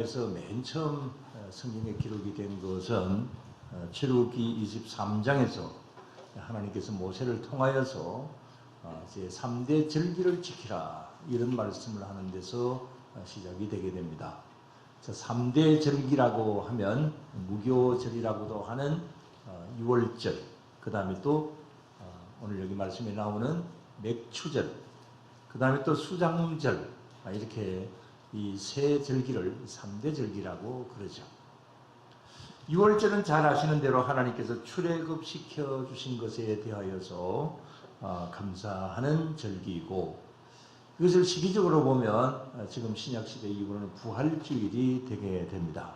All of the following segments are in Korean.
그래서 맨 처음 성경에 기록이 된 것은 출애굽기 23장에서 하나님께서 모세를 통하여서 이제 3대 절기를 지키라 이런 말씀을 하는 데서 시작이 되게 됩니다. 3대 절기라고 하면 무교절이라고도 하는 유월절, 그 다음에 또 오늘 여기 말씀에 나오는 맥추절, 그 다음에 또 수장절, 이렇게 이 세 절기를 3대 절기라고 그러죠. 6월절은 잘 아시는 대로 하나님께서 출애굽시켜 주신 것에 대하여서 감사하는 절기이고, 이것을 시기적으로 보면 지금 신약시대 이후로는 부활주일이 되게 됩니다.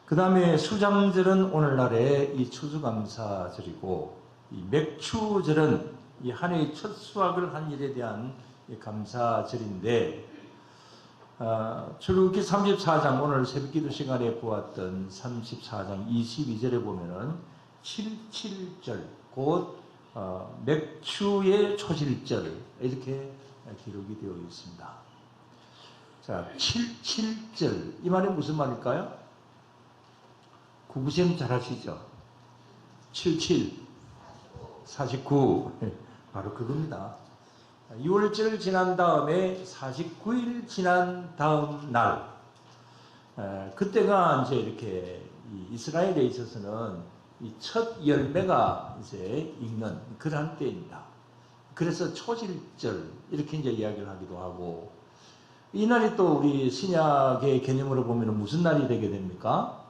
그 다음에 수장절은 오늘날의 이 추수감사절이고, 이 맥추절은 이 한 해의 첫 수확을 한 일에 대한 감사절인데, 출애굽기 34장 오늘 새벽기도 시간에 보았던 34장 22절에 보면은 77절 곧 맥추의 초실절 이렇게 기록이 되어 있습니다. 자, 77절 이 말이 무슨 말일까요? 구구셈 잘 하시죠? 77 49 바로 그겁니다. 6월절 지난 다음에 49일 지난 다음 날, 그때가 이제 이렇게 이스라엘에 있어서는 이 첫 열매가 이제 익는 그러한 때입니다. 그래서 초실절 이렇게 이제 이야기를 하기도 하고, 이 날이 또 우리 신약의 개념으로 보면 무슨 날이 되게 됩니까?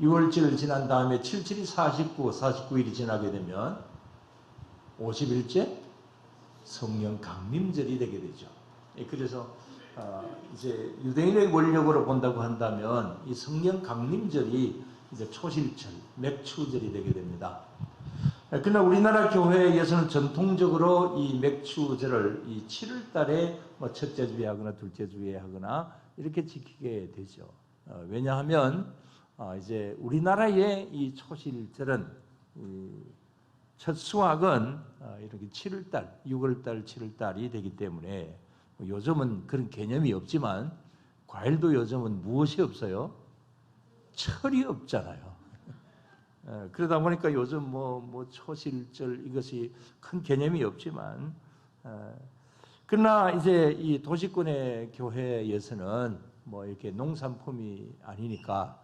6월절 지난 다음에 77이 49, 49일이 지나게 되면 50일째 성령 강림절이 되게 되죠. 그래서 이제 유대인의 원력으로 본다고 한다면 이 성령 강림절이 이제 초실절, 맥추절이 되게 됩니다. 그러나 우리나라 교회에서는 전통적으로 이 맥추절을 이 7월 달에 뭐 첫째 주에 하거나 둘째 주에 하거나 이렇게 지키게 되죠. 왜냐하면 이제 우리나라의 이 초실절은 첫 수확은 이렇게 7월달, 6월달, 7월달이 되기 때문에 요즘은 그런 개념이 없지만 과일도 요즘은 무엇이 없어요? 철이 없잖아요. 그러다 보니까 요즘 뭐 초실절 이것이 큰 개념이 없지만, 그러나 이제 이 도시권의 교회에서는 뭐 이렇게 농산품이 아니니까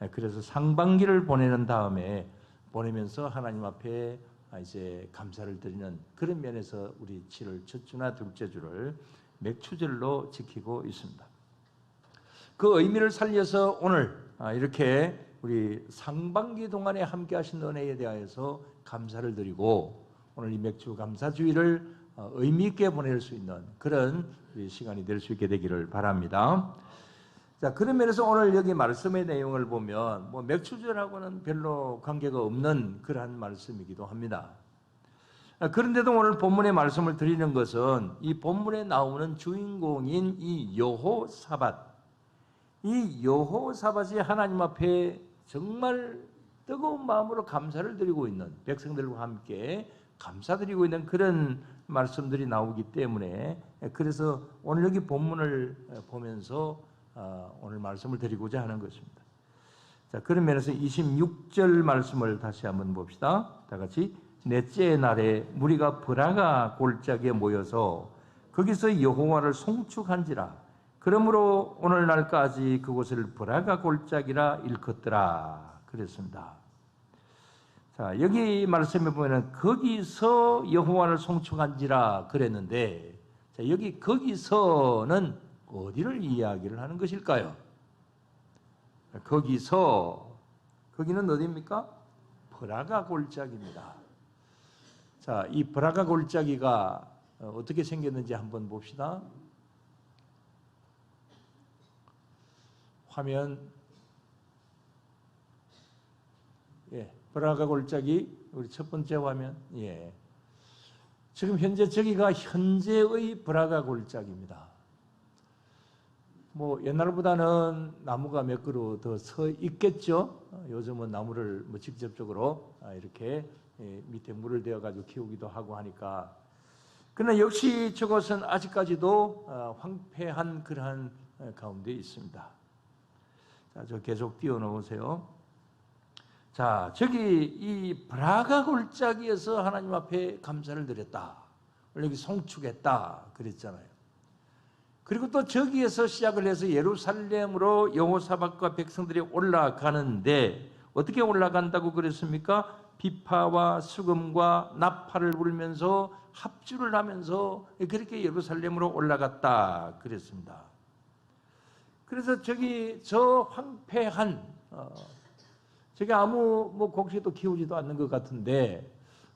그래서 상반기를 보내는 다음에 보내면서 하나님 앞에 이제 감사를 드리는 그런 면에서 우리 7월 첫 주나 둘째 주를 맥추절로 지키고 있습니다. 그 의미를 살려서 오늘 이렇게 우리 상반기 동안에 함께 하신 은혜에 대하여서 감사를 드리고, 오늘 이 맥추 감사주일을 의미 있게 보낼 수 있는 그런 시간이 될 수 있게 되기를 바랍니다. 자, 그런 면에서 오늘 여기 말씀의 내용을 보면 뭐 맥추절하고는 별로 관계가 없는 그러한 말씀이기도 합니다. 그런데도 오늘 본문의 말씀을 드리는 것은 이 본문에 나오는 주인공인 이 여호사밧, 이 여호사밧이 하나님 앞에 정말 뜨거운 마음으로 감사를 드리고 있는, 백성들과 함께 감사드리고 있는 그런 말씀들이 나오기 때문에, 그래서 오늘 여기 본문을 보면서 오늘 말씀을 드리고자 하는 것입니다. 자, 그런 면에서 26절 말씀을 다시 한번 봅시다. 다 같이. 넷째 날에 무리가 브라가 골짜기에 모여서 거기서 여호와를 송축한지라. 그러므로 오늘날까지 그곳을 브라가 골짜기라 일컫더라. 그랬습니다. 자, 여기 말씀에 보면 거기서 여호와를 송축한지라 그랬는데, 자, 여기 거기서는 어디를 이야기를 하는 것일까요? 거기는 어디입니까? 브라가 골짜기입니다. 자, 이 브라가 골짜기가 어떻게 생겼는지 한번 봅시다. 화면, 브라가 골짜기, 우리 첫 번째 화면, 지금 현재 저기가 현재의 브라가 골짜기입니다. 뭐 옛날보다는 나무가 몇 그루 더 서 있겠죠. 요즘은 나무를 뭐 직접적으로 이렇게 밑에 물을 대어 가지고 키우기도 하고 하니까. 그러나 역시 저것은 아직까지도 황폐한 그러한 가운데 있습니다. 자, 저 계속 띄워놓으세요. 자, 저기 이 브라가 골짜기에서 하나님 앞에 감사를 드렸다. 여기 송축했다 그랬잖아요. 그리고 또 저기에서 시작을 해서 예루살렘으로 여호사밧과 백성들이 올라가는데 어떻게 올라간다고 그랬습니까? 비파와 수금과 나팔을 불면서 합주를 하면서 그렇게 예루살렘으로 올라갔다 그랬습니다. 그래서 저기 저 황폐한 저게 아무 곡식도 키우지도 않는 것 같은데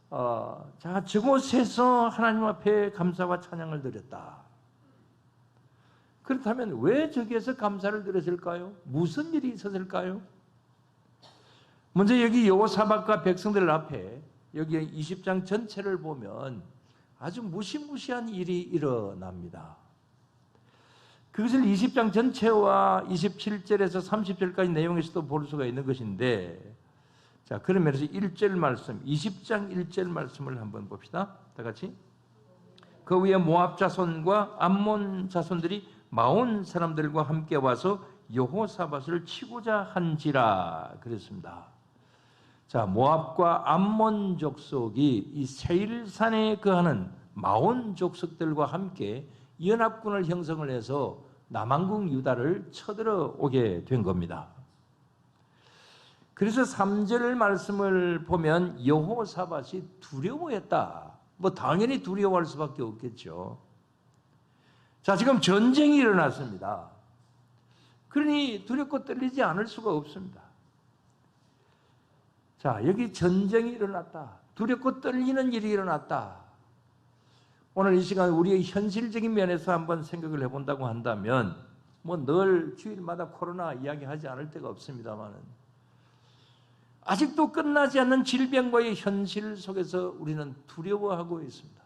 자, 저곳에서 하나님 앞에 감사와 찬양을 드렸다. 그렇다면 왜 저기에서 감사를 드렸을까요? 무슨 일이 있었을까요? 먼저 여기 여호사밧과 백성들 앞에 여기 20장 전체를 보면 아주 무시무시한 일이 일어납니다. 그것을 20장 전체와 27절에서 30절까지 내용에서도 볼 수가 있는 것인데, 자, 그런 면에서 1절 말씀, 20장 1절 말씀을 한번 봅시다. 다 같이. 그 위에 모압 자손과 암몬 자손들이 마온 사람들과 함께 와서 여호사밧을 치고자 한지라 그랬습니다. 자, 모압과 암몬 족속이 이 세일산에 거하는 마온 족속들과 함께 연합군을 형성을 해서 남왕국 유다를 쳐들어 오게 된 겁니다. 그래서 3절 말씀을 보면 여호사밧이 두려워했다. 당연히 두려워할 수밖에 없겠죠. 자, 지금 전쟁이 일어났습니다. 그러니 두렵고 떨리지 않을 수가 없습니다. 자, 여기 전쟁이 일어났다. 두렵고 떨리는 일이 일어났다. 오늘 이 시간 우리의 현실적인 면에서 한번 생각을 해본다고 한다면 늘 주일마다 코로나 이야기하지 않을 때가 없습니다만 아직도 끝나지 않는 질병과의 현실 속에서 우리는 두려워하고 있습니다.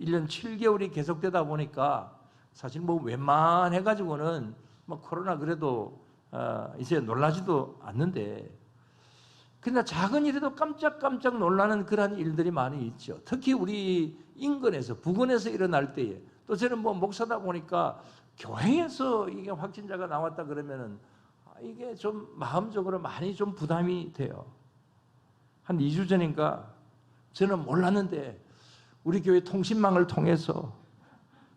1년 7개월이 계속되다 보니까 사실 웬만해가지고는 코로나 그래도 이제 놀라지도 않는데, 그러나 작은 일에도 깜짝깜짝 놀라는 그러한 일들이 많이 있죠. 특히 우리 인근에서, 부근에서 일어날 때에, 또 저는 목사다 보니까 교회에서 이게 확진자가 나왔다 그러면은 이게 좀 마음적으로 많이 좀 부담이 돼요. 한 2주 전인가 저는 몰랐는데 우리 교회 통신망을 통해서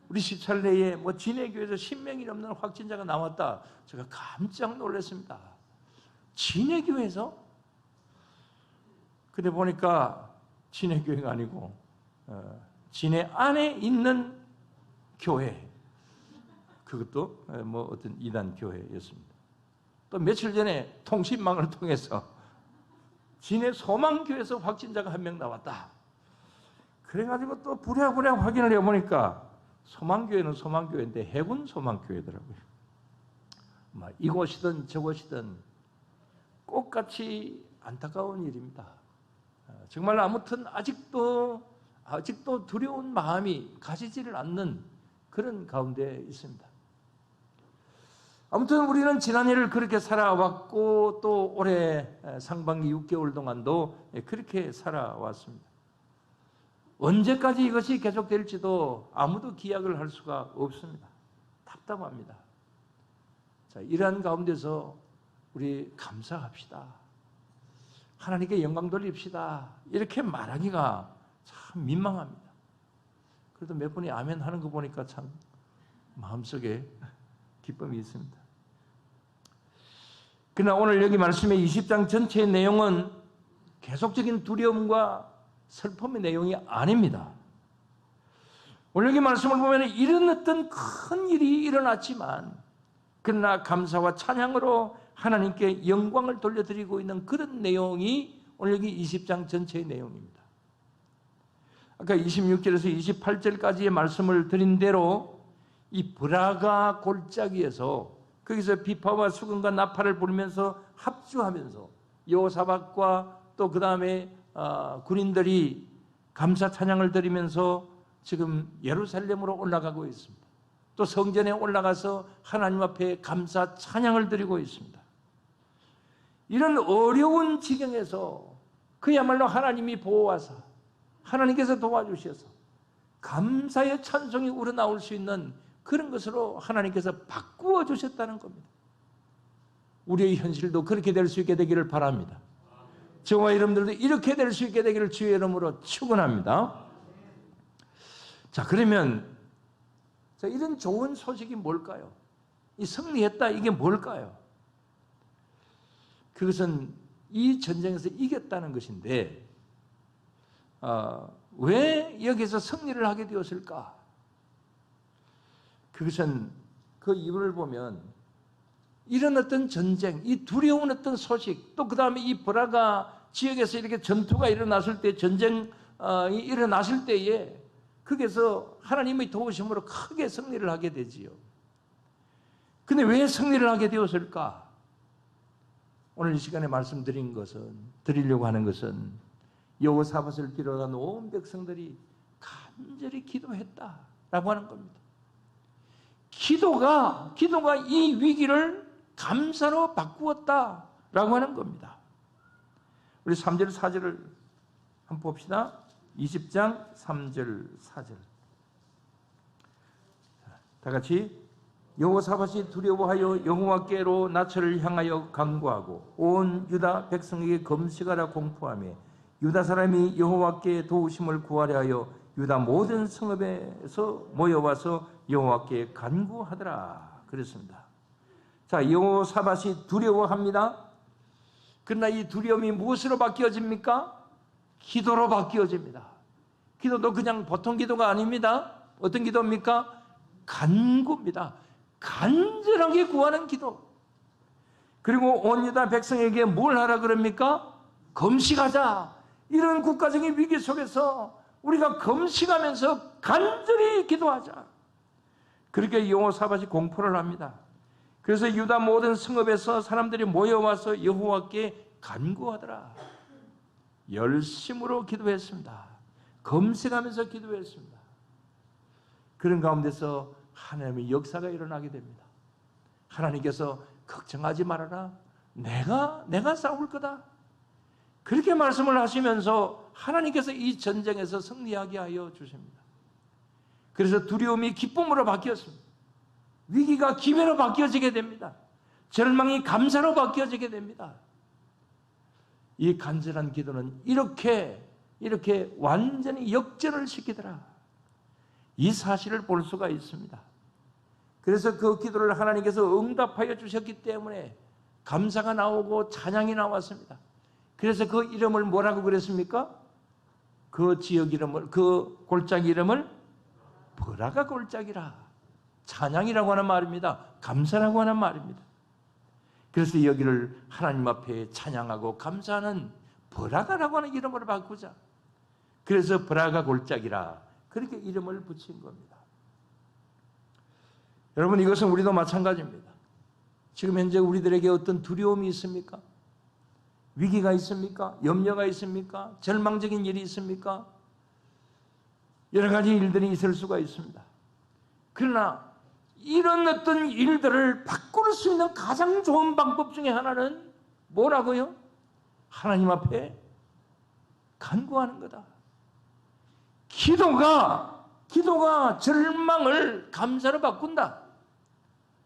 우리 시찰 내에 진해교회에서 10명이 넘는 확진자가 나왔다. 제가 깜짝 놀랐습니다. 진해교회에서? 근데 보니까 진해교회가 아니고 진해 안에 있는 교회, 그것도 어떤 이단 교회였습니다. 또 며칠 전에 통신망을 통해서 진해 소망교회에서 확진자가 1명 나왔다. 그래가지고 또 부랴부랴 확인을 해보니까 소망교회는 소망교회인데 해군 소망교회더라고요. 이곳이든 저곳이든 똑같이 안타까운 일입니다. 정말 아무튼 아직도 두려운 마음이 가시지를 않는 그런 가운데 있습니다. 아무튼 우리는 지난해를 그렇게 살아왔고 또 올해 상반기 6개월 동안도 그렇게 살아왔습니다. 언제까지 이것이 계속될지도 아무도 기약을 할 수가 없습니다. 답답합니다. 자, 이러한 가운데서 우리 감사합시다. 하나님께 영광 돌립시다. 이렇게 말하기가 참 민망합니다. 그래도 몇 분이 아멘 하는 거 보니까 참 마음속에 기쁨이 있습니다. 그러나 오늘 여기 말씀의 20장 전체의 내용은 계속적인 두려움과 슬픔의 내용이 아닙니다. 오늘 여기 말씀을 보면 이런 어떤 큰 일이 일어났지만 그러나 감사와 찬양으로 하나님께 영광을 돌려드리고 있는 그런 내용이 오늘 여기 20장 전체의 내용입니다. 아까 26절에서 28절까지의 말씀을 드린 대로 이 브라가 골짜기에서 거기서 비파와 수금과 나팔을 부르면서 합주하면서 여호사밧과 또 그 다음에 군인들이 감사 찬양을 드리면서 지금 예루살렘으로 올라가고 있습니다. 또 성전에 올라가서 하나님 앞에 감사 찬양을 드리고 있습니다. 이런 어려운 지경에서 그야말로 하나님이 보호하사 하나님께서 도와주셔서 감사의 찬송이 우러나올 수 있는 그런 것으로 하나님께서 바꾸어 주셨다는 겁니다. 우리의 현실도 그렇게 될 수 있게 되기를 바랍니다. 저와 여러분들도 이렇게 될 수 있게 되기를 주의 이름으로 축원합니다. 자, 그러면 이런 좋은 소식이 뭘까요? 이 승리했다, 이게 뭘까요? 그것은 이 전쟁에서 이겼다는 것인데 왜 여기서 승리를 하게 되었을까? 그것은 그 이유를 보면 이런 어떤 전쟁, 이 두려운 어떤 소식, 또 그 다음에 이 브라가 지역에서 이렇게 전투가 일어났을 때, 전쟁이 일어났을 때에 거기서 하나님의 도우심으로 크게 승리를 하게 되지요. 근데 왜 승리를 하게 되었을까? 오늘 이 시간에 드리려고 하는 것은 여호사밧을 비롯한 온 백성들이 간절히 기도했다라고 하는 겁니다. 기도가 이 위기를 감사로 바꾸었다라고 하는 겁니다. 우리 3절 4절을 한번 봅시다. 20장 3절 4절 다 같이 여호사밧이 두려워하여 여호와께로 나처를 향하여 간구하고 온 유다 백성에게 금식하라 공포하며 유다 사람이 여호와께 도우심을 구하려 하여 유다 모든 성읍에서 모여와서 여호와께 간구하더라 그랬습니다. 자, 여호사밧이 두려워합니다. 그러나 이 두려움이 무엇으로 바뀌어집니까? 기도로 바뀌어집니다. 기도도 그냥 보통 기도가 아닙니다. 어떤 기도입니까? 간구입니다. 간절하게 구하는 기도. 그리고 온 유다 백성에게 뭘 하라 그럽니까? 금식하자. 이런 국가적인 위기 속에서 우리가 금식하면서 간절히 기도하자. 그렇게 여호사밧이 공포를 합니다. 그래서 유다 모든 성읍에서 사람들이 모여와서 여호와께 간구하더라. 열심으로 기도했습니다. 금식하면서 기도했습니다. 그런 가운데서 하나님의 역사가 일어나게 됩니다. 하나님께서 걱정하지 말아라. 내가 싸울 거다. 그렇게 말씀을 하시면서 하나님께서 이 전쟁에서 승리하게 하여 주십니다. 그래서 두려움이 기쁨으로 바뀌었습니다. 위기가 기회로 바뀌어지게 됩니다. 절망이 감사로 바뀌어지게 됩니다. 이 간절한 기도는 이렇게 완전히 역전을 시키더라. 이 사실을 볼 수가 있습니다. 그래서 그 기도를 하나님께서 응답하여 주셨기 때문에 감사가 나오고 찬양이 나왔습니다. 그래서 그 이름을 뭐라고 그랬습니까? 그 지역 이름을, 그 골짜기 이름을 브라가 골짜기라. 찬양이라고 하는 말입니다. 감사라고 하는 말입니다. 그래서 여기를 하나님 앞에 찬양하고 감사하는 브라가라고 하는 이름으로 바꾸자. 그래서 브라가 골짜기라. 그렇게 이름을 붙인 겁니다. 여러분, 이것은 우리도 마찬가지입니다. 지금 현재 우리들에게 어떤 두려움이 있습니까? 위기가 있습니까? 염려가 있습니까? 절망적인 일이 있습니까? 여러 가지 일들이 있을 수가 있습니다. 그러나 이런 어떤 일들을 바꿀 수 있는 가장 좋은 방법 중에 하나는 뭐라고요? 하나님 앞에 간구하는 거다. 기도가 절망을 감사로 바꾼다.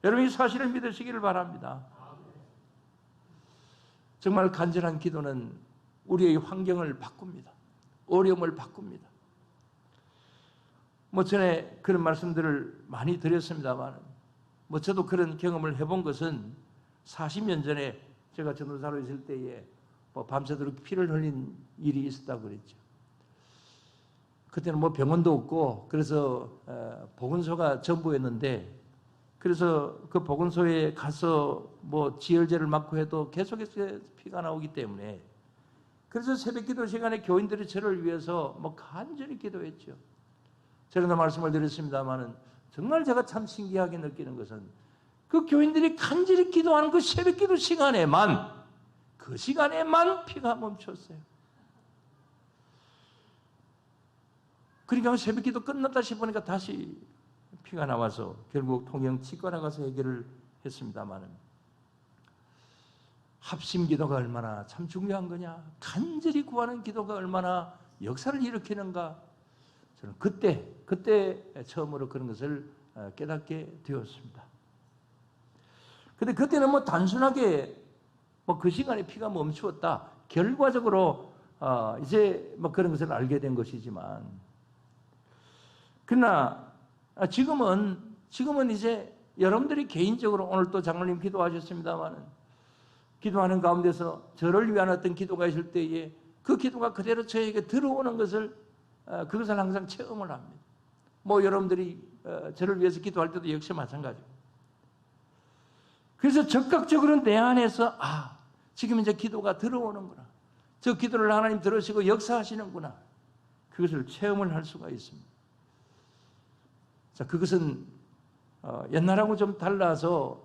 여러분, 이 사실을 믿으시기를 바랍니다. 정말 간절한 기도는 우리의 환경을 바꿉니다. 어려움을 바꿉니다. 전에 그런 말씀들을 많이 드렸습니다만, 저도 그런 경험을 해본 것은 40년 전에 제가 전도사로 있을 때에 밤새도록 피를 흘린 일이 있었다고 그랬죠. 그때는 병원도 없고, 그래서 보건소가 전부였는데, 그래서 그 보건소에 가서 지혈제를 맞고 해도 계속해서 피가 나오기 때문에, 그래서 새벽 기도 시간에 교인들이 저를 위해서 간절히 기도했죠. 저는 말씀을 드렸습니다만은 정말 제가 참 신기하게 느끼는 것은 그 교인들이 간절히 기도하는 그 새벽 기도 시간에만 피가 멈췄어요. 그러니까 새벽 기도 끝났다 싶으니까 다시 피가 나와서 결국 통영 치과에 가서 해결을 했습니다만은, 합심 기도가 얼마나 참 중요한 거냐, 간절히 구하는 기도가 얼마나 역사를 일으키는가, 저는 그때 처음으로 그런 것을 깨닫게 되었습니다. 근데 그때는 뭐 단순하게 뭐 그 시간에 피가 멈추었다. 결과적으로 이제 뭐 그런 것을 알게 된 것이지만, 그러나 지금은 이제 여러분들이 개인적으로 오늘 또 장로님 기도하셨습니다만은, 기도하는 가운데서 저를 위한 어떤 기도가 있을 때에 그 기도가 그대로 저에게 들어오는 것을 그것을 항상 체험을 합니다. 뭐 여러분들이 저를 위해서 기도할 때도 역시 마찬가지고. 그래서 적극적으로 내 안에서 지금 이제 기도가 들어오는구나. 저 기도를 하나님 들으시고 역사하시는구나. 그것을 체험을 할 수가 있습니다. 자, 그것은 옛날하고 좀 달라서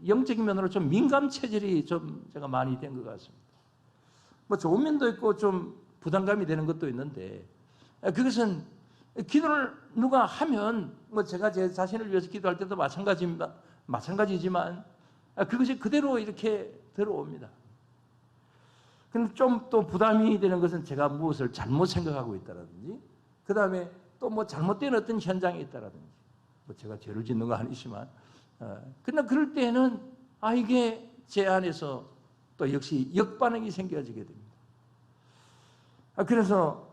영적인 면으로 좀 민감 체질이 좀 제가 많이 된 것 같습니다. 뭐 좋은 면도 있고 좀 부담감이 되는 것도 있는데, 그것은 기도를 누가 하면 뭐 제가 제 자신을 위해서 기도할 때도 마찬가지지만 그것이 그대로 이렇게 들어옵니다. 근데 좀 또 부담이 되는 것은 제가 무엇을 잘못 생각하고 있다라든지, 그 다음에 또 뭐 잘못된 어떤 현장이 있다라든지, 뭐 제가 죄를 짓는 거 아니지만, 그러나 그럴 때는 이게 제 안에서 또 역시 역반응이 생겨지게 됩니다. 그래서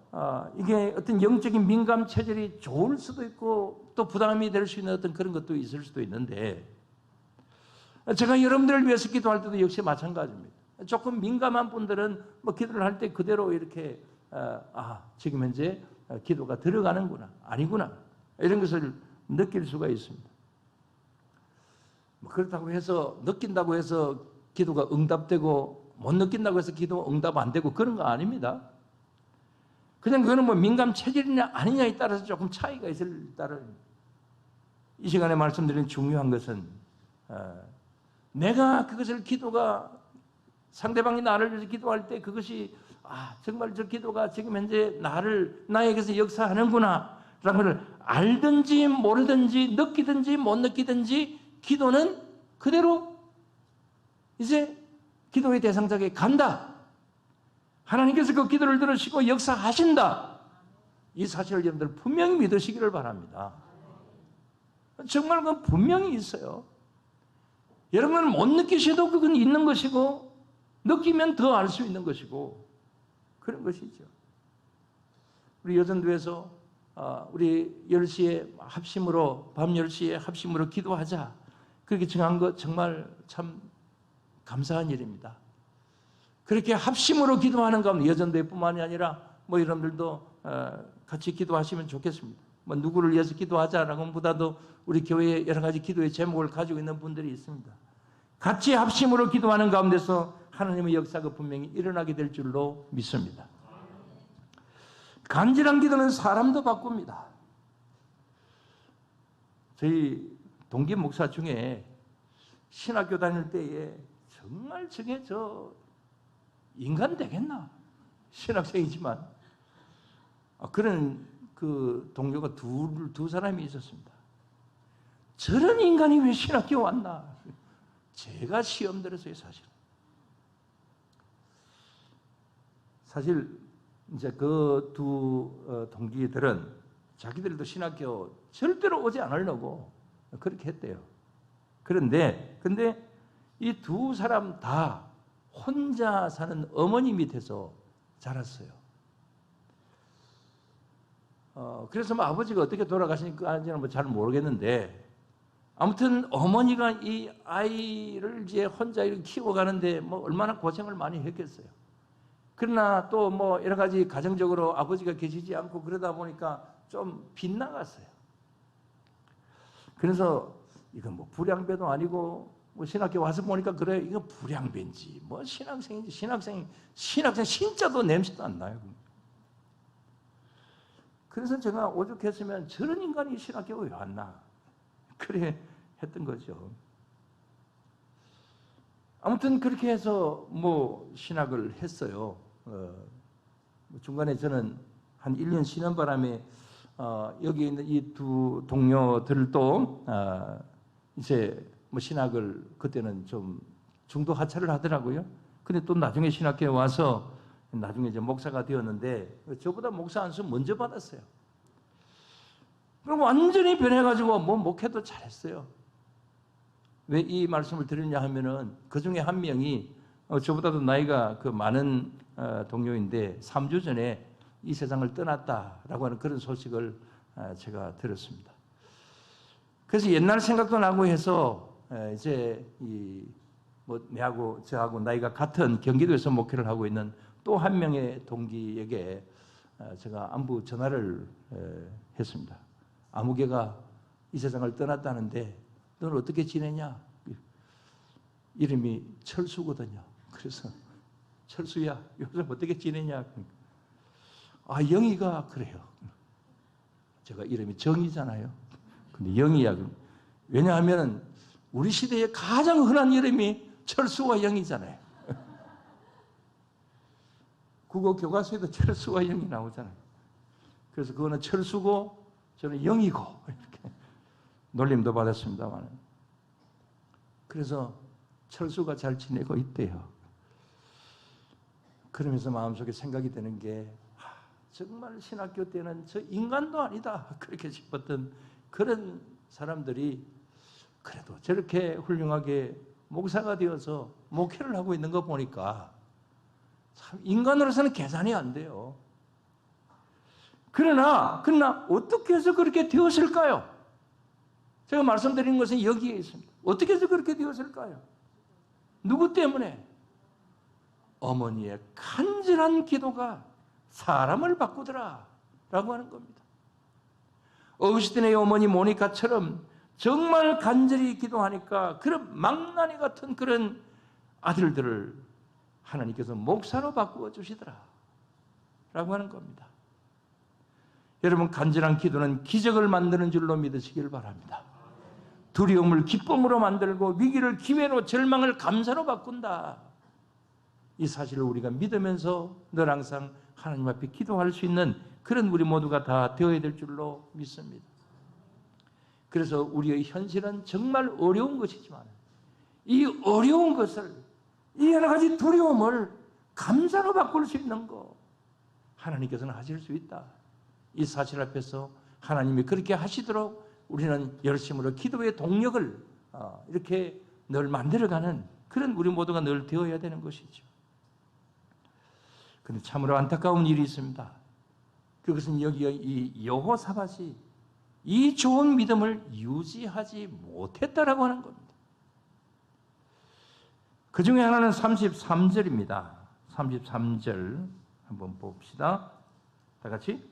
이게 어떤 영적인 민감 체질이 좋을 수도 있고 또 부담이 될 수 있는 어떤 그런 것도 있을 수도 있는데, 제가 여러분들을 위해서 기도할 때도 역시 마찬가지입니다. 조금 민감한 분들은 뭐 기도를 할 때 그대로 이렇게 지금 현재 기도가 들어가는구나, 아니구나, 이런 것을 느낄 수가 있습니다. 뭐 그렇다고 해서, 느낀다고 해서 기도가 응답되고 못 느낀다고 해서 기도 응답 안 되고 그런 거 아닙니다. 그냥 그거는 뭐 민감 체질이냐 아니냐에 따라서 조금 차이가 있을 따른, 이 시간에 말씀드린 중요한 것은 내가 그것을 기도가 상대방이 나를 위해서 기도할 때 그것이 정말 저 기도가 지금 현재 나에게서 역사하는구나 라는 것을 알든지 모르든지 느끼든지 못 느끼든지 기도는 그대로 이제 기도의 대상자에게 간다. 하나님께서 그 기도를 들으시고 역사하신다. 이 사실을 여러분들 분명히 믿으시기를 바랍니다. 정말 그건 분명히 있어요. 여러분은 못 느끼셔도 그건 있는 것이고, 느끼면 더 알 수 있는 것이고, 그런 것이죠. 우리 여전도에서 우리 10시에 합심으로, 밤 10시에 합심으로 기도하자, 그렇게 정한 것 정말 참 감사한 일입니다. 그렇게 합심으로 기도하는 가운데 여전도회 뿐만이 아니라 뭐 여러분들도 같이 기도하시면 좋겠습니다. 뭐 누구를 위해서 기도하자라는 것보다도 우리 교회에 여러 가지 기도의 제목을 가지고 있는 분들이 있습니다. 같이 합심으로 기도하는 가운데서 하나님의 역사가 분명히 일어나게 될 줄로 믿습니다. 간절한 기도는 사람도 바꿉니다. 저희 동기 목사 중에 신학교 다닐 때에 정말 저게 인간 되겠나? 신학생이지만 그런 그 동료가 두 사람이 있었습니다. 저런 인간이 왜 신학교 왔나? 제가 시험 들었어요, 사실 이제 그 두 동기들은 자기들도 신학교 절대로 오지 않으려고 그렇게 했대요. 근데 이 두 사람 다 혼자 사는 어머니 밑에서 자랐어요. 그래서 뭐 아버지가 어떻게 돌아가시는지는 뭐 잘 모르겠는데, 아무튼 어머니가 이 아이를 이제 혼자 이렇게 키워가는데 뭐 얼마나 고생을 많이 했겠어요. 그러나 또 뭐 여러 가지 가정적으로 아버지가 계시지 않고 그러다 보니까 좀 빗나갔어요. 그래서 이건 뭐 불량배도 아니고, 뭐 신학교 와서 보니까 그래, 이거 불량배인지 뭐 신학생인지, 신학생 신자도 냄새도 안 나요. 그래서 제가 오죽했으면 저런 인간이 신학교에 왜 왔나, 그래 했던 거죠. 아무튼 그렇게 해서 뭐 신학을 했어요. 중간에 저는 한 1년 쉬는 바람에 여기 있는 이 두 동료들도 이제 뭐 신학을 그때는 좀 중도 하차를 하더라고요. 근데 또 나중에 신학교에 와서 나중에 이제 목사가 되었는데, 저보다 목사 안수 먼저 받았어요. 그럼 완전히 변해가지고 뭐 목회도 잘했어요. 왜 이 말씀을 드리냐 하면은 그 중에 한 명이 저보다도 나이가 그 많은 동료인데 3주 전에 이 세상을 떠났다라고 하는 그런 소식을 제가 들었습니다. 그래서 옛날 생각도 나고 해서 이제 내하고 저하고 나이가 같은 경기도에서 목회를 하고 있는 또 한 명의 동기에게 제가 안부 전화를 했습니다. 아무개가 이 세상을 떠났다는데 너는 어떻게 지내냐? 이름이 철수거든요. 그래서 철수야 요즘 어떻게 지내냐? 아, 영희가 그래요. 제가 이름이 정이잖아요. 근데 영희야. 왜냐하면 우리 시대에 가장 흔한 이름이 철수와 영이잖아요. 국어 교과서에도 철수와 영이 나오잖아요. 그래서 그거는 철수고 저는 영이고 이렇게 놀림도 받았습니다만. 그래서 철수가 잘 지내고 있대요. 그러면서 마음속에 생각이 드는 게 정말 신학교 때는 저 인간도 아니다 그렇게 싶었던 그런 사람들이 그래도 저렇게 훌륭하게 목사가 되어서 목회를 하고 있는 거 보니까 참 인간으로서는 계산이 안 돼요. 그러나 어떻게 해서 그렇게 되었을까요? 제가 말씀드리는 것은 여기에 있습니다. 어떻게 해서 그렇게 되었을까요? 누구 때문에? 어머니의 간절한 기도가 사람을 바꾸더라 라고 하는 겁니다. 어거스틴의 어머니 모니카처럼 정말 간절히 기도하니까 그런 망나니 같은 그런 아들들을 하나님께서 목사로 바꾸어 주시더라 라고 하는 겁니다. 여러분, 간절한 기도는 기적을 만드는 줄로 믿으시길 바랍니다. 두려움을 기쁨으로 만들고 위기를 기회로, 절망을 감사로 바꾼다. 이 사실을 우리가 믿으면서 늘 항상 하나님 앞에 기도할 수 있는 그런 우리 모두가 다 되어야 될 줄로 믿습니다. 그래서 우리의 현실은 정말 어려운 것이지만 이 어려운 것을, 이 여러 가지 두려움을 감사로 바꿀 수 있는 거 하나님께서는 하실 수 있다. 이 사실 앞에서 하나님이 그렇게 하시도록 우리는 열심으로 기도의 동력을 이렇게 늘 만들어가는 그런 우리 모두가 늘 되어야 되는 것이죠. 그런데 참으로 안타까운 일이 있습니다. 그것은 여기 이 여호사밧이 이 좋은 믿음을 유지하지 못했다라고 하는 겁니다. 그 중에 하나는 33절입니다. 33절 한번 봅시다. 다 같이.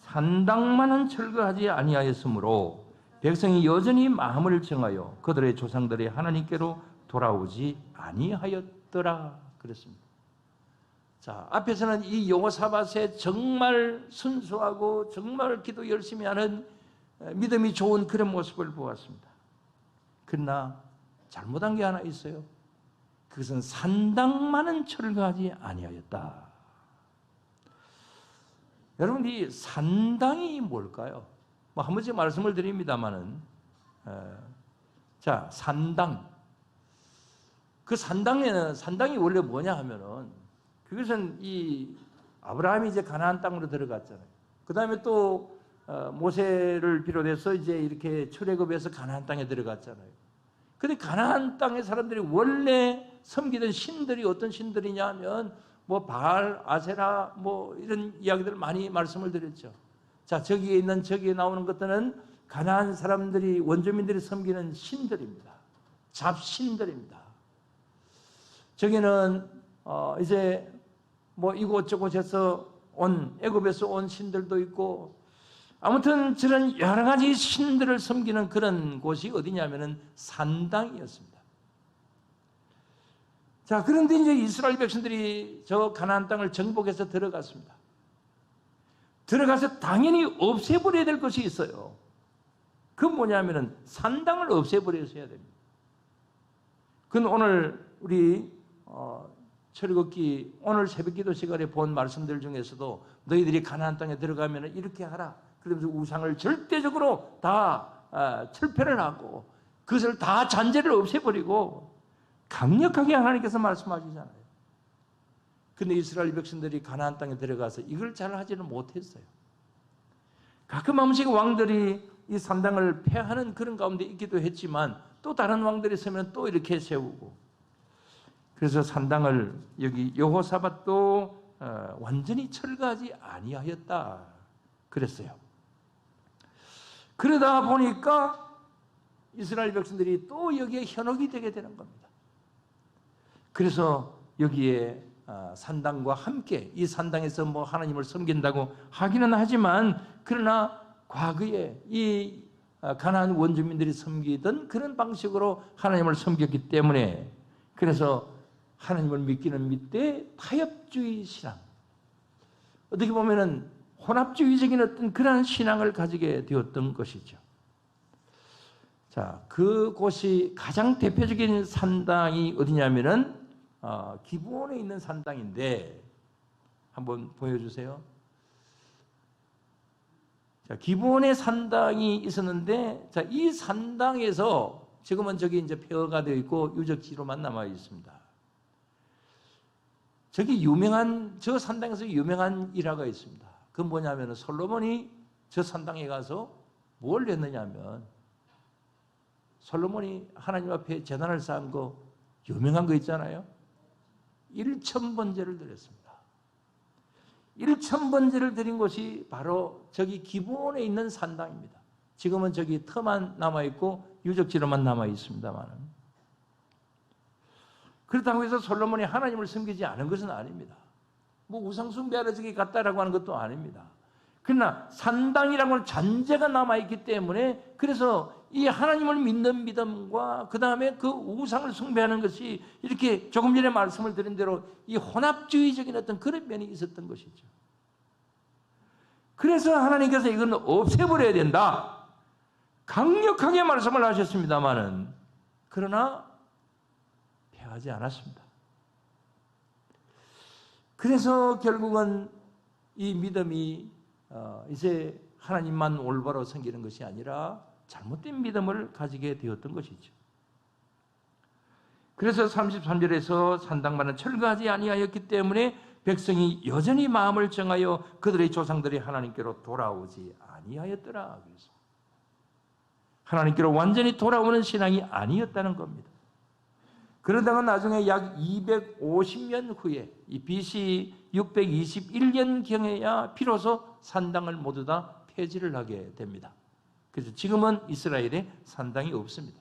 산당만은 철거하지 아니하였으므로 백성이 여전히 마음을 정하여 그들의 조상들이 하나님께로 돌아오지 아니하였더라 그랬습니다. 자, 앞에서는 이 여호사밧의 정말 순수하고 정말 기도 열심히 하는 믿음이 좋은 그런 모습을 보았습니다. 그러나 잘못한 게 하나 있어요. 그것은 산당만은 철거하지 아니하였다. 여러분, 이 산당이 뭘까요? 뭐 한 번씩 말씀을 드립니다만은, 자, 산당. 그 산당이 원래 뭐냐 하면은, 그것은 이 아브라함이 이제 가나안 땅으로 들어갔잖아요. 그 다음에 또 모세를 비롯해서 이제 이렇게 출애굽해서 가나안 땅에 들어갔잖아요. 근데 가나안 땅의 사람들이 원래 섬기던 신들이 어떤 신들이냐 하면 뭐 바알, 아세라 뭐 이런 이야기들을 많이 말씀을 드렸죠. 자, 저기에 나오는 것들은 가나안 사람들이, 원주민들이 섬기는 신들입니다. 잡신들입니다. 저기는 이제 뭐 이곳저곳에서 애굽에서 온 신들도 있고, 아무튼 저런 여러 가지 신들을 섬기는 그런 곳이 어디냐면은 산당이었습니다. 자, 그런데 이제 이스라엘 백성들이 저 가나안 땅을 정복해서 들어갔습니다. 들어가서 당연히 없애버려야 될 것이 있어요. 그건 뭐냐면은 산당을 없애버려야 됩니다. 그건 오늘 우리 철거기 오늘 새벽기도 시간에 본 말씀들 중에서도 너희들이 가나안 땅에 들어가면 이렇게 하라. 그러면서 우상을 절대적으로 다 철폐를 하고 그것을 다 잔재를 없애버리고 강력하게 하나님께서 말씀하시잖아요. 근데 이스라엘 백성들이 가나안 땅에 들어가서 이걸 잘 하지는 못했어요. 가끔 한 번씩 왕들이 이 산당을 폐하는 그런 가운데 있기도 했지만 또 다른 왕들이 서면 또 이렇게 세우고, 그래서 산당을 여기 여호사밧도 완전히 철거하지 아니하였다 그랬어요. 그러다 보니까 이스라엘 백성들이 또 여기에 현혹이 되게 되는 겁니다. 그래서 여기에 산당과 함께, 이 산당에서 뭐 하나님을 섬긴다고 하기는 하지만, 그러나 과거에 이 가나안 원주민들이 섬기던 그런 방식으로 하나님을 섬겼기 때문에, 그래서 하나님을 믿기는 믿되 타협주의 신앙, 어떻게 보면은 혼합주의적인 어떤 그러한 신앙을 가지게 되었던 것이죠. 자, 그곳이 가장 대표적인 산당이 어디냐면은 기브온에 있는 산당인데, 한번 보여주세요. 자, 기브온에 산당이 있었는데, 자, 이 산당에서 지금은 저기 이제 폐허가 되어 있고 유적지로만 남아 있습니다. 저기 저 산당에서 유명한 일화가 있습니다. 그건 뭐냐면 솔로몬이 저 산당에 가서 뭘 했느냐면, 솔로몬이 하나님 앞에 제단을 쌓은 거 유명한 거 있잖아요. 1,000번제를 드렸습니다. 1,000번제를 드린 곳이 바로 저기 기브온에 있는 산당입니다. 지금은 저기 터만 남아있고 유적지로만 남아있습니다만, 그렇다고 해서 솔로몬이 하나님을 섬기지 않은 것은 아닙니다. 뭐 우상숭배하러 저기 갔다라고 하는 것도 아닙니다. 그러나 산당이라고 하는 잔재가 남아있기 때문에, 그래서 이 하나님을 믿는 믿음과 그 다음에 그 우상을 숭배하는 것이 이렇게 조금 전에 말씀을 드린 대로 이 혼합주의적인 어떤 그런 면이 있었던 것이죠. 그래서 하나님께서 이건 없애버려야 된다, 강력하게 말씀을 하셨습니다마는, 그러나 폐하지 않았습니다. 그래서 결국은 이 믿음이 이제 하나님만 올바로 섬기는 것이 아니라 잘못된 믿음을 가지게 되었던 것이죠. 그래서 33절에서 산당만은 철거하지 아니하였기 때문에 백성이 여전히 마음을 정하여 그들의 조상들이 하나님께로 돌아오지 아니하였더라. 그래서 하나님께로 완전히 돌아오는 신앙이 아니었다는 겁니다. 그러다가 나중에 약 250년 후에 이 BC 621년경에야 비로소 산당을 모두 다 폐지를 하게 됩니다. 그래서 지금은 이스라엘에 산당이 없습니다.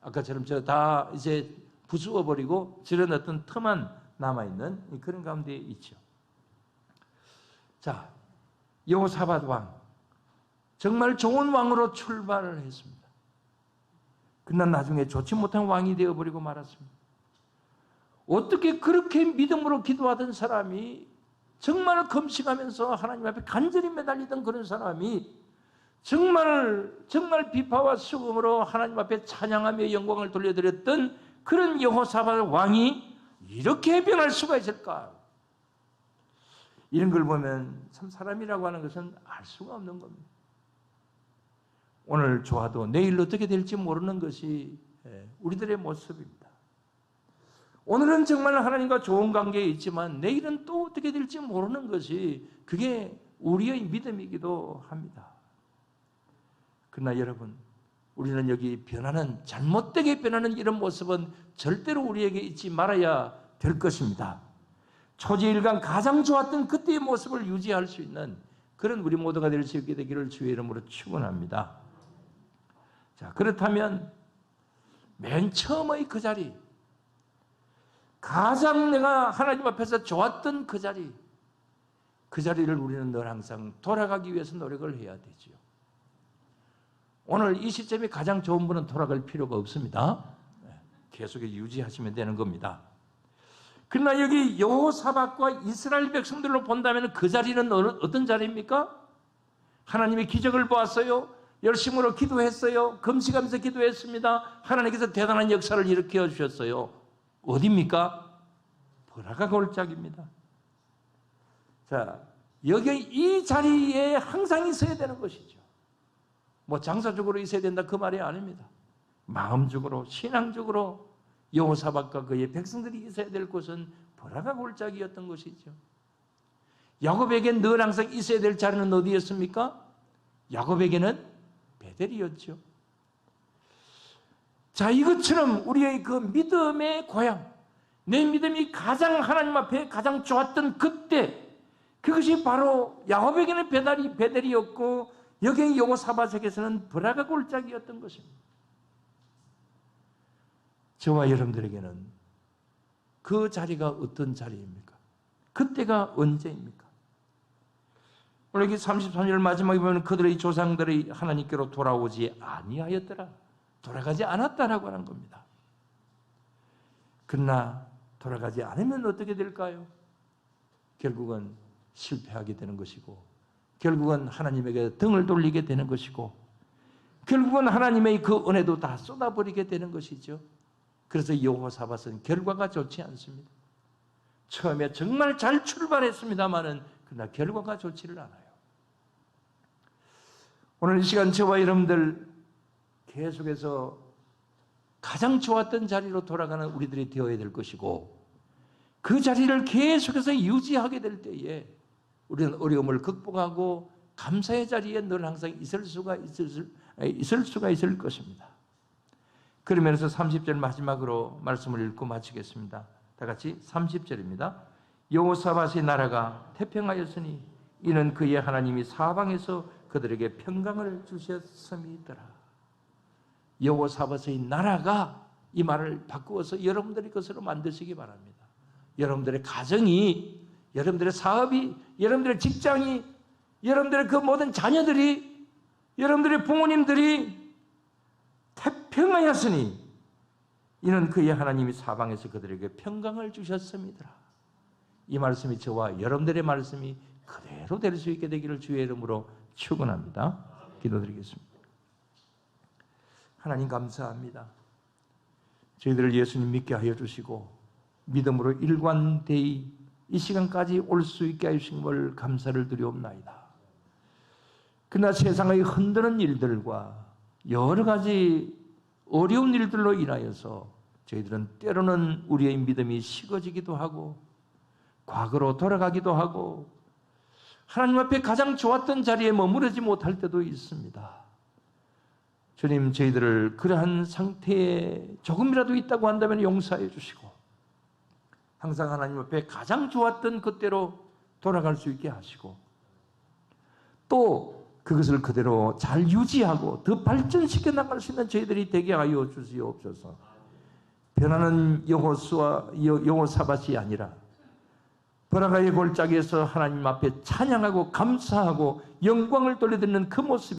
아까처럼 저 다 이제 부수어 버리고 저런 어떤 틈만 남아있는 그런 가운데 있죠. 자, 여호사밧 왕, 정말 좋은 왕으로 출발을 했습니다. 그러나 나중에 좋지 못한 왕이 되어버리고 말았습니다. 어떻게 그렇게 믿음으로 기도하던 사람이, 정말 금식하면서 하나님 앞에 간절히 매달리던 그런 사람이, 정말 비파와 수금으로 하나님 앞에 찬양하며 영광을 돌려드렸던 그런 여호사밧 왕이 이렇게 변할 수가 있을까? 이런 걸 보면 참 사람이라고 하는 것은 알 수가 없는 겁니다. 오늘 좋아도 내일 어떻게 될지 모르는 것이 우리들의 모습입니다. 오늘은 정말 하나님과 좋은 관계에 있지만 내일은 또 어떻게 될지 모르는 것이, 그게 우리의 믿음이기도 합니다. 그러나 여러분, 우리는 여기 잘못되게 변하는 이런 모습은 절대로 우리에게 있지 말아야 될 것입니다. 초지일간 가장 좋았던 그때의 모습을 유지할 수 있는 그런 우리 모두가 될 수 있게 되기를 주의 이름으로 축원합니다. 자, 그렇다면 맨 처음의 그 자리, 가장 내가 하나님 앞에서 좋았던 그 자리를 우리는 늘 항상 돌아가기 위해서 노력을 해야 되지요. 오늘 이 시점이 가장 좋은 분은 돌아갈 필요가 없습니다. 계속 유지하시면 되는 겁니다. 그러나 여기 여호사밧과 이스라엘 백성들로 본다면 그 자리는 어떤 자리입니까? 하나님의 기적을 보았어요. 열심으로 기도했어요. 금식하면서 기도했습니다. 하나님께서 대단한 역사를 일으켜 주셨어요. 어디입니까? 보라가 골짜기입니다. 자, 여기 이 자리에 항상 있어야 되는 것이죠. 뭐 장사적으로 있어야 된다 그 말이 아닙니다. 마음적으로, 신앙적으로 여호사밧과 그의 백성들이 있어야 될 곳은 보라가 골짜기였던 것이죠. 야곱에게 늘 항상 있어야 될 자리는 어디였습니까? 야곱에게는 베델이었죠. 자, 이것처럼 우리의 그 믿음의 고향, 내 믿음이 가장 하나님 앞에 가장 좋았던 그때, 그것이 바로 야곱에게는 베델이었고 여기 여호사밧에게서는 브라가 골짜기였던 것입니다. 저와 여러분들에게는 그 자리가 어떤 자리입니까? 그때가 언제입니까? 오늘 여기 33절 마지막에 보면 그들의 조상들이 하나님께로 돌아오지 아니하였더라. 돌아가지 않았다라고 하는 겁니다. 그러나 돌아가지 않으면 어떻게 될까요? 결국은 실패하게 되는 것이고, 결국은 하나님에게 등을 돌리게 되는 것이고, 결국은 하나님의 그 은혜도 다 쏟아버리게 되는 것이죠. 그래서 여호사밧은 결과가 좋지 않습니다. 처음에 정말 잘 출발했습니다마는 그러나 결과가 좋지를 않아요. 오늘 이 시간 저와 여러분들 계속해서 가장 좋았던 자리로 돌아가는 우리들이 되어야 될 것이고, 그 자리를 계속해서 유지하게 될 때에 우리는 어려움을 극복하고 감사의 자리에 늘 항상 있을 수가 있을 것입니다. 그러면서 30절 마지막으로 말씀을 읽고 마치겠습니다. 다 같이 30절입니다. 여호사밧의 나라가 태평하였으니 이는 그의 하나님이 사방에서 그들에게 평강을 주셨음이더라. 여호사밧의 나라가, 이 말을 바꾸어서 여러분들의 것으로 만드시기 바랍니다. 여러분들의 가정이, 여러분들의 사업이, 여러분들의 직장이, 여러분들의 그 모든 자녀들이, 여러분들의 부모님들이 태평하였으니 이는 그의 하나님이 사방에서 그들에게 평강을 주셨습니다. 이 말씀이 저와 여러분들의 말씀이 그대로 될 수 있게 되기를 주의 이름으로 축원합니다. 기도드리겠습니다. 하나님 감사합니다. 저희들을 예수님 믿게 하여 주시고 믿음으로 일관되이 이 시간까지 올 수 있게 하신 걸 감사를 드리옵나이다. 그러나 세상의 흔드는 일들과 여러 가지 어려운 일들로 인하여서 저희들은 때로는 우리의 믿음이 식어지기도 하고 과거로 돌아가기도 하고 하나님 앞에 가장 좋았던 자리에 머무르지 못할 때도 있습니다. 주님, 저희들을 그러한 상태에 조금이라도 있다고 한다면 용서해 주시고 항상 하나님 앞에 가장 좋았던 그때로 돌아갈 수 있게 하시고 또 그것을 그대로 잘 유지하고 더 발전시켜 나갈 수 있는 저희들이 되게 하여 주시옵소서. 변하는 여호사밧이 아니라 브라가의 골짜기에서 하나님 앞에 찬양하고 감사하고 영광을 돌려드리는 그 모습이